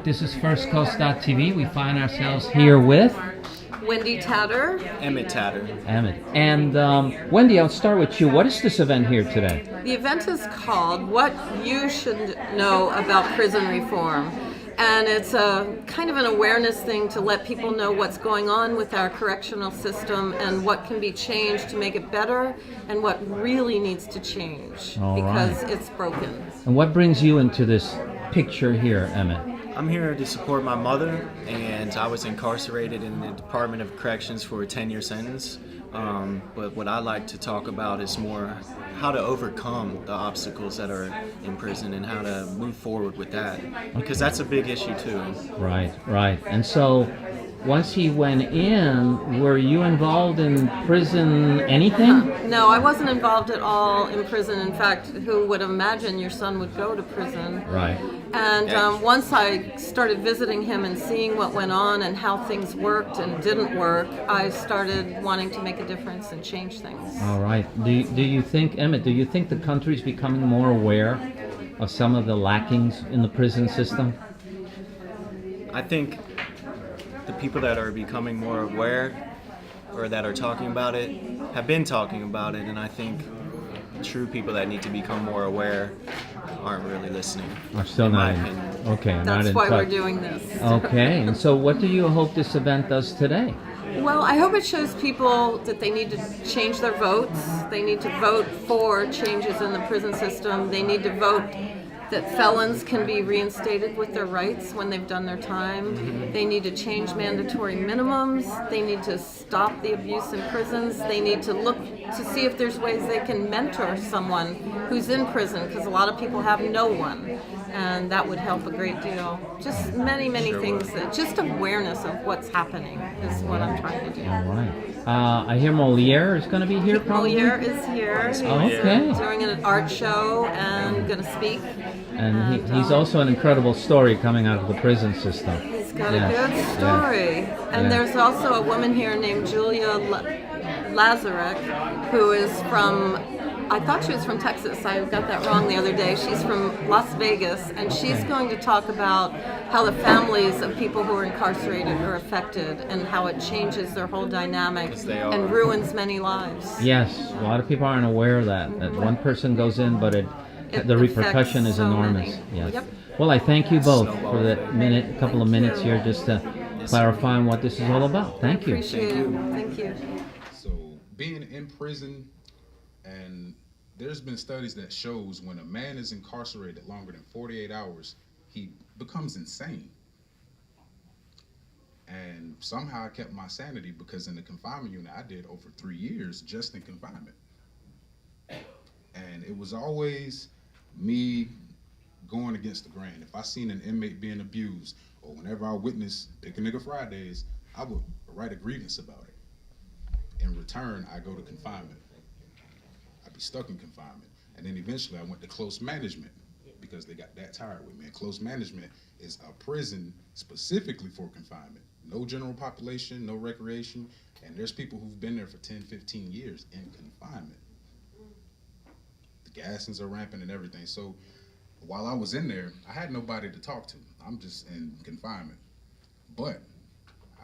back. This is FirstCoast.tv. We find ourselves here with Wendy Tatter. Emmett Tatter. Emmett. And Wendy, I'll start with you. What is this event here today? The event is called What You Should Know About Prison Reform. And it's a kind of an awareness thing to let people know what's going on with our correctional system and what can be changed to make it better and what really needs to change because it's broken. And what brings you into this picture here, Emmett? I'm here to support my mother, and I was incarcerated in the Department of Corrections for a 10-year sentence. But what I like to talk about is more how to overcome the obstacles that are in prison and how to move forward with that, because that's a big issue too. Right. And so, once he went in, were you involved in prison anything? No, I wasn't involved at all in prison. In fact, who would imagine your son would go to prison? Right. And once I started visiting him and seeing what went on and how things worked and didn't work, I started wanting to make a difference and change things. All right. Do you think, Emmett, do you think the country's becoming more aware of some of the lackings in the prison system? I think the people that are becoming more aware or that are talking about it have been talking about it, and I think true people that need to become more aware aren't really listening. Are still not in. Okay, That's not in why touch. we're doing this. Okay, and so what do you hope this event does today? Well, I hope it shows people that they need to change their votes. They need to vote for changes in the prison system. They need to vote that felons can be reinstated with their rights when they've done their time. They need to change mandatory minimums. They need to stop the abuse in prisons. They need to look to see if there's ways they can mentor someone who's in prison, because a lot of people have no one. And that would help a great deal. Just many things. Just awareness of what's happening is what I'm trying to do. All right. I hear Moliere is going to be here probably? Moliere is here. He's okay. doing an art show and going to speak. And he's also an incredible story coming out of the prison system. He's got a good story. And there's also a woman here named Julia Lazarek, who is from, I thought she was from Texas. I got that wrong the other day. She's from Las Vegas, and she's going to talk about how the families of people who are incarcerated are affected and how it changes their whole dynamic and ruins many lives. Yes, a lot of people aren't aware of that one person goes in, but the repercussion is enormous. Yes. Yep. Well, I thank you both for that couple of minutes here just to clarify what this is all about. Thank you. Appreciate it. Thank you. So being in prison, and there's been studies that shows when a man is incarcerated longer than 48 hours, he becomes insane. And somehow I kept my sanity, because in the confinement unit I did over 3 years just in confinement. And it was always me going against the grain. If I seen an inmate being abused, or whenever I witnessed Pick a Nigga Fridays, I would write a grievance about it. In return, I go to confinement. I'd be stuck in confinement. And then eventually I went to close management, because they got that tired with me. And close management is a prison specifically for confinement. No general population, no recreation. And there's people who've been there for 10, 15 years in confinement. The gassings are rampant and everything. So while I was in there, I had nobody to talk to. I'm just in confinement. But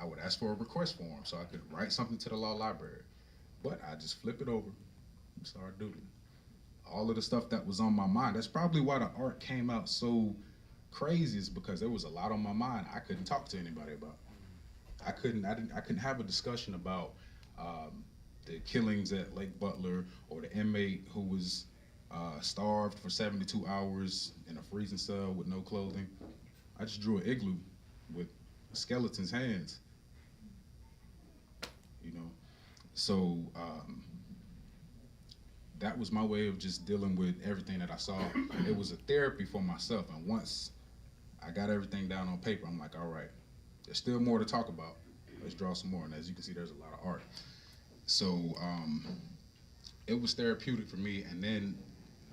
I would ask for a request form so I could write something to the law library. But I just flip it over and start doodling. All of the stuff that was on my mind. That's probably why the art came out so crazy, is because there was a lot on my mind I couldn't talk to anybody about. I couldn't have a discussion about the killings at Lake Butler, or the inmate who was starved for 72 hours in a freezing cell with no clothing. I just drew an igloo with a skeleton's hands, you know. So that was my way of just dealing with everything that I saw. It was a therapy for myself. And once I got everything down on paper, I'm like, all right, there's still more to talk about. Let's draw some more. And as you can see, there's a lot of art. So it was therapeutic for me. And then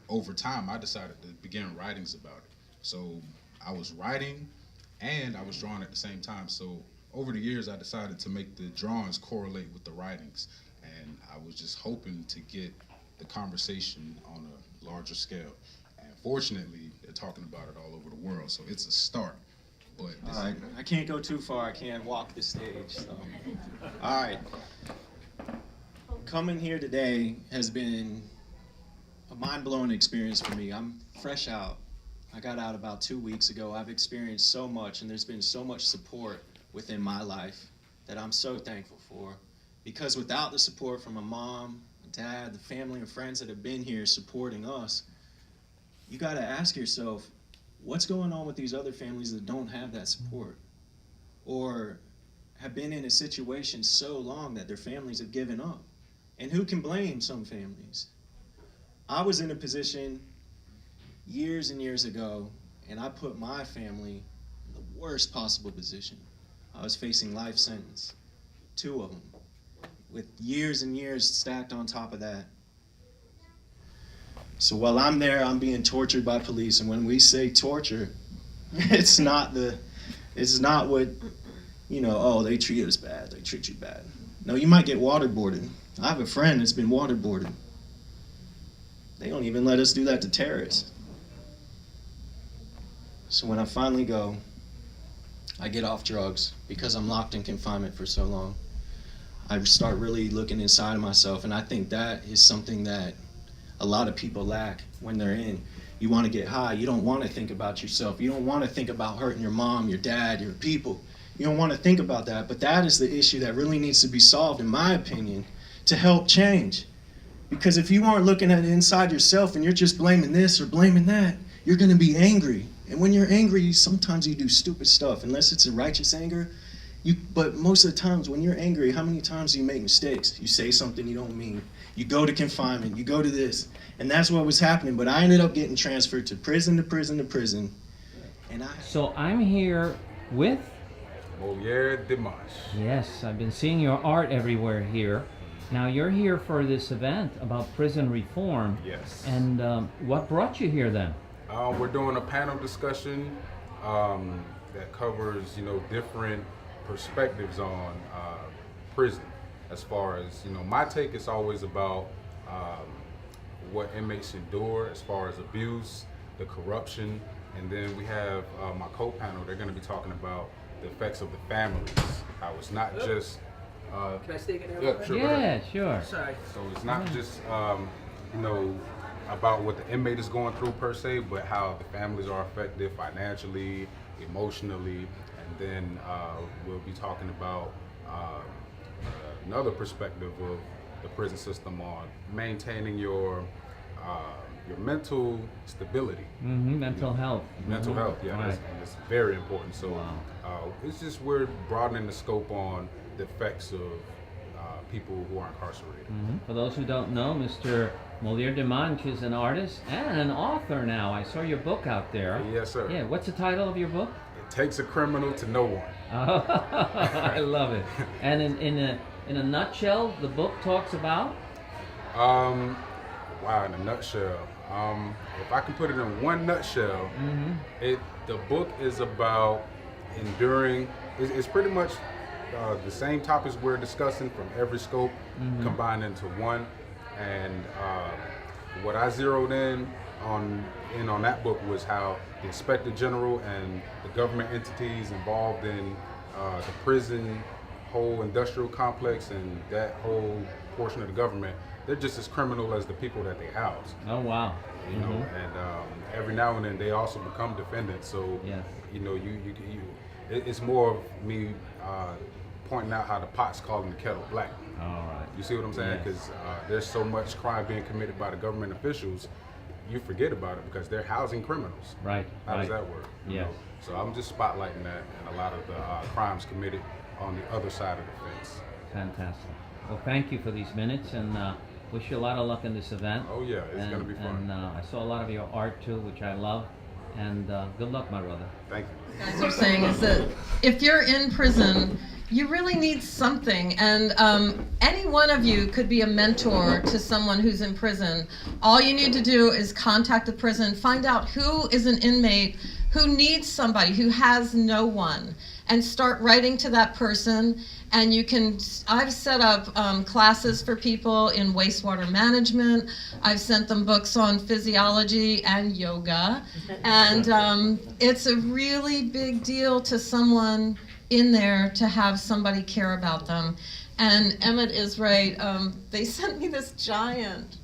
over time, I decided to begin writings about it. So I was writing and I was drawing at the same time. So over the years, I decided to make the drawings correlate with the writings. And I was just hoping to get the conversation on a larger scale. And fortunately, they're talking about it all over the world. So it's a start. But All right, I can't go too far. I can't walk the stage. So. All right. Coming here today has been a mind-blowing experience for me. I'm fresh out. I got out about 2 weeks ago. I've experienced so much, and there's been so much support within my life that I'm so thankful for. Because without the support from my mom, my dad, the family and friends that have been here supporting us, you got to ask yourself, what's going on with these other families that don't have that support? Or have been in a situation so long that their families have given up? And who can blame some families? I was in a position years and years ago, and I put my family in the worst possible position. I was facing life sentence, 2 of them, with years and years stacked on top of that. So while I'm there, I'm being tortured by police, and when we say torture, it's not what, oh, they treat us bad, they treat you bad. No, you might get waterboarded. I have a friend that's been waterboarded. They don't even let us do that to terrorists. So when I finally go, I get off drugs because I'm locked in confinement for so long. I start really looking inside of myself, and I think that is something that a lot of people lack when they're in. You want to get high. You don't want to think about yourself. You don't want to think about hurting your mom, your dad, your people. You don't want to think about that, but that is the issue that really needs to be solved, in my opinion, to help change. Because if you aren't looking at it inside yourself and you're just blaming this or blaming that, you're going to be angry. And when you're angry, sometimes you do stupid stuff, unless it's a righteous anger. But most of the times when you're angry, how many times do you make mistakes? You say something you don't mean. You go to confinement. You go to this. And that's what was happening. But I ended up getting transferred to prison to prison to prison. So I'm here with... Moliere Dimash. Yes, I've been seeing your art everywhere here. Now you're here for this event about prison reform. Yes. And what brought you here then? We're doing a panel discussion that covers, different perspectives on prison. As far as, my take is always about what inmates endure as far as abuse, the corruption, and then we have my co-panel. They're going to be talking about the effects of the families. How it's not just Can I sneak in there? yeah, sure. Go ahead. Sure. Sorry. So it's not just about what the inmate is going through per se, but how the families are affected financially, emotionally, and then we'll be talking about another perspective of the prison system on maintaining your mental stability. Mental health. Mental health, yeah, Right. it's very important. So Wow. it's just we're broadening the scope on the effects of people who are incarcerated. For those who don't know, Mr. Moliere Dimash is an artist and an author now. I saw your book out there. Yes, sir. Yeah, what's the title of your book? It takes a criminal to know one. I love it. And in a nutshell, the book talks about? Wow, in a nutshell. If I can put it in one nutshell, the book is about enduring. It's pretty much the same topics we're discussing from every scope combined into one. And what I zeroed in on that book was how the Inspector General and the government entities involved in the prison whole industrial complex and that whole portion of the government, they're just as criminal as the people that they house. Oh, wow. You know, and every now and then they also become defendants. So Yes. it's more of me pointing out how the pot's calling the kettle black. All right. You see what I'm saying? Yes. Because there's so much crime being committed by the government officials, you forget about it because they're housing criminals. Right. How does right. that work? You Yes. know? So I'm just spotlighting that and a lot of the crimes committed on the other side of the fence. Fantastic. Well, thank you for these minutes, and wish you a lot of luck in this event. Oh yeah, it's gonna be fun. And I saw a lot of your art too, which I love. And good luck, my brother. Thank you. Guys are saying is that if you're in prison you really need something. And any one of you could be a mentor to someone who's in prison. All you need to do is contact the prison, find out who is an inmate who needs somebody, who has no one, and start writing to that person. And you can, I've set up classes for people in wastewater management. I've sent them books on physiology and yoga. And it's a really big deal to someone in there to have somebody care about them. And Emmett is right. They sent me this giant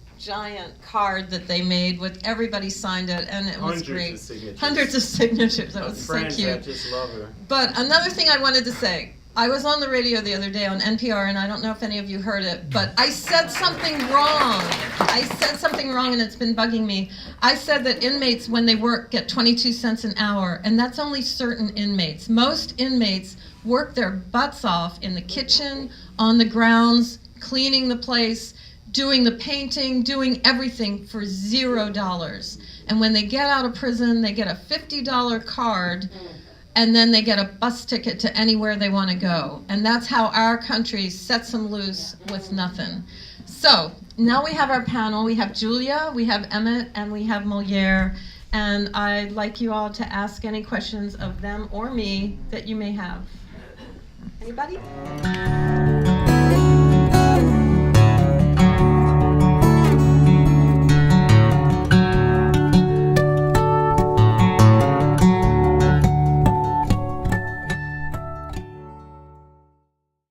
card that they made with everybody signed it, and it was great. Hundreds of signatures. That was so Friends cute. that just love her. But another thing I wanted to say, I was on the radio the other day on NPR, and I don't know if any of you heard it, but I said something wrong. I said something wrong, and it's been bugging me. I said that inmates, when they work, get 22 cents an hour, and that's only certain inmates. Most inmates work their butts off in the kitchen, on the grounds, cleaning the place, doing the painting, doing everything for $0. And when they get out of prison, they get a $50 card, and then they get a bus ticket to anywhere they want to go. And that's how our country sets them loose with nothing. So now we have our panel. We have Julia, we have Emmett, and we have Moliere. And I'd like you all to ask any questions of them or me that you may have. Anybody?